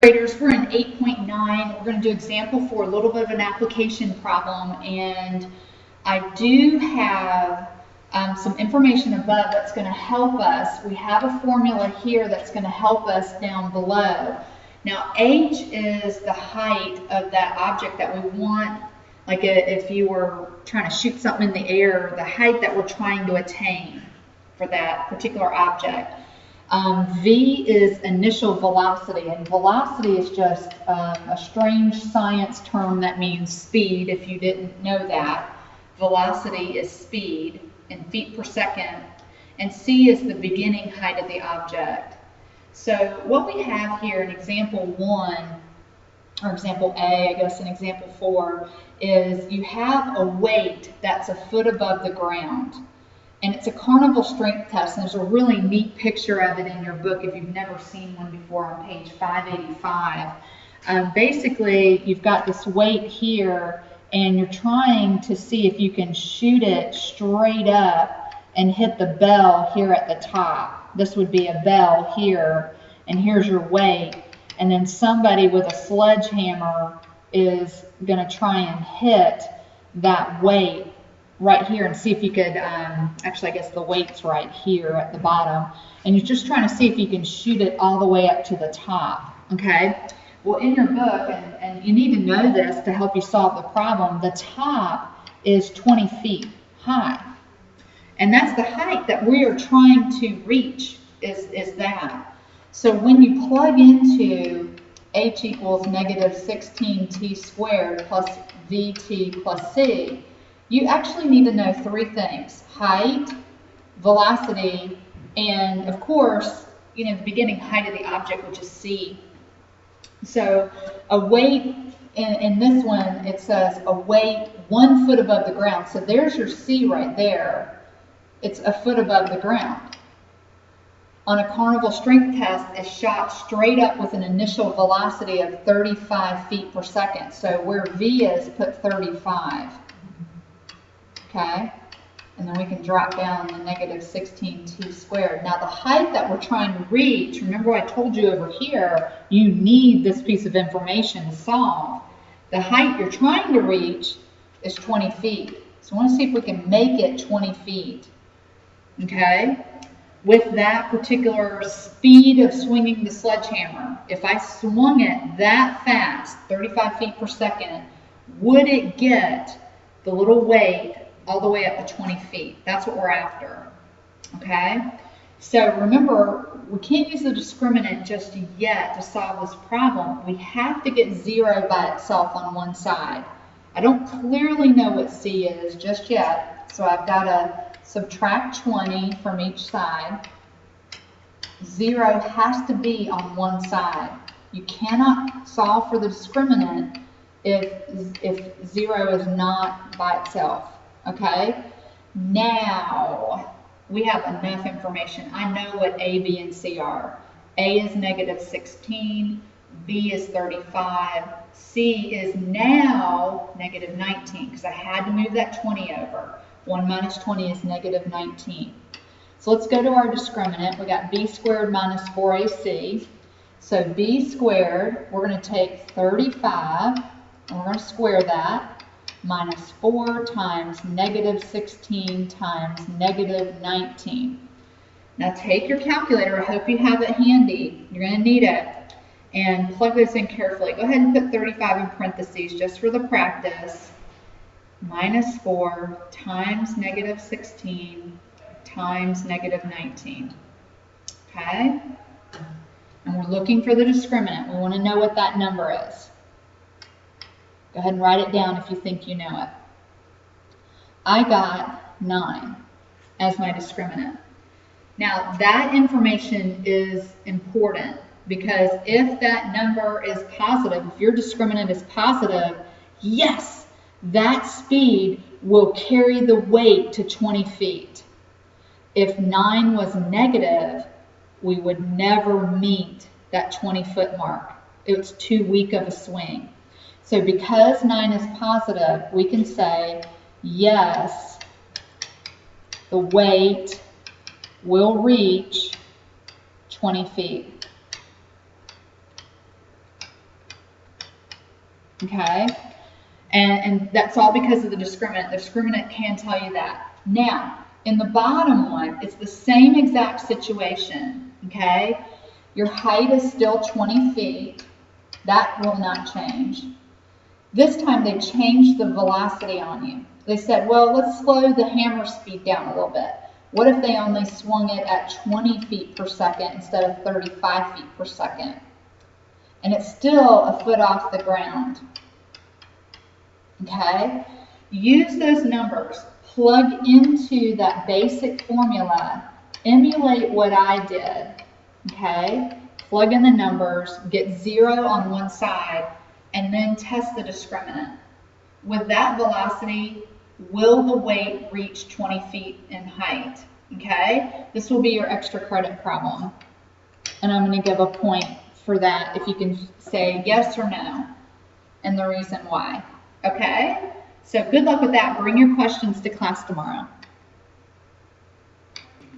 Graders, we're in 8.9. We're going to do example 4, a little bit of an application problem, and I do have some information above that's going to help us. We have a formula here that's going to help us down below. Now, h is the height of that object that we want, like if you were trying to shoot something in the air, the height that we're trying to attain for that particular object. V is initial velocity, and velocity is just a strange science term that means speed, if you didn't know that. Velocity is speed in feet per second, and C is the beginning height of the object. So what we have here in example 1, or example A, I guess in example 4, is you have a weight that's a foot above the ground. And it's a carnival strength test, and there's a really neat picture of it in your book if you've never seen one before on page 585. Basically, you've got this weight here, and you're trying to see if you can shoot it straight up and hit the bell here at the top. This would be a bell here, and here's your weight. And then somebody with a sledgehammer is going to try and hit that weight right here and see if you could, actually I guess the weight's right here at the bottom, and you're just trying to see if you can shoot it all the way up to the top, okay? Well, in your book, and you need to know this to help you solve the problem, the top is 20 feet high, and that's the height that we are trying to reach, is that. So when you plug into h equals negative 16t squared plus vt plus c, you actually need to know 3 things: height, velocity, and of course, the beginning height of the object, which is c. So a weight, in this one, it says a weight 1 foot above the ground. So there's your c right there. It's a foot above the ground. On a carnival strength test, it's shot straight up with an initial velocity of 35 feet per second. So where v is, put 35. Okay, and then we can drop down the negative 16t squared. Now the height that we're trying to reach, remember I told you over here, you need this piece of information to solve. The height you're trying to reach is 20 feet. So I want to see if we can make it 20 feet. Okay, with that particular speed of swinging the sledgehammer, if I swung it that fast, 35 feet per second, would it get the little weight all the way up to 20 feet. That's what we're after, okay? So remember, we can't use the discriminant just yet to solve this problem. We have to get 0 by itself on one side. I don't clearly know what C is just yet, so I've got to subtract 20 from each side. 0 has to be on one side. You cannot solve for the discriminant if 0 is not by itself. Okay, now we have enough information. I know what A, B, and C are. A is negative 16, B is 35, C is now negative 19, because I had to move that 20 over. 1 minus 20 is negative 19. So let's go to our discriminant. We got B squared minus 4AC. So B squared, we're going to take 35, and we're going to square that, minus 4 times negative 16 times negative 19. Now take your calculator, I hope you have it handy, you're going to need it, and plug this in carefully. Go ahead and put 35 in parentheses just for the practice. Minus 4 times negative 16 times negative 19. Okay? And we're looking for the discriminant. We want to know what that number is. Go ahead and write it down if you think you know it. I got 9 as my discriminant. Now that information is important because if that number is positive, if your discriminant is positive, yes, that speed will carry the weight to 20 feet. If 9 was negative, we would never meet that 20-foot mark. It's too weak of a swing. So because 9 is positive, we can say, yes, the weight will reach 20 feet. okay? And that's all because of the discriminant. The discriminant can tell you that. Now, in the bottom one, it's the same exact situation, okay? Your height is still 20 feet. That will not change. This time they changed the velocity on you. They said, well, let's slow the hammer speed down a little bit. What if they only swung it at 20 feet per second instead of 35 feet per second? And it's still a foot off the ground. Okay? Use those numbers. Plug into that basic formula. Emulate what I did. Okay? Plug in the numbers, get 0 on one side, and then test the discriminant. With that velocity, will the weight reach 20 feet in height? Okay? This will be your extra credit problem. And I'm going to give a point for that if you can say yes or no, and the reason why. Okay? So good luck with that. Bring your questions to class tomorrow.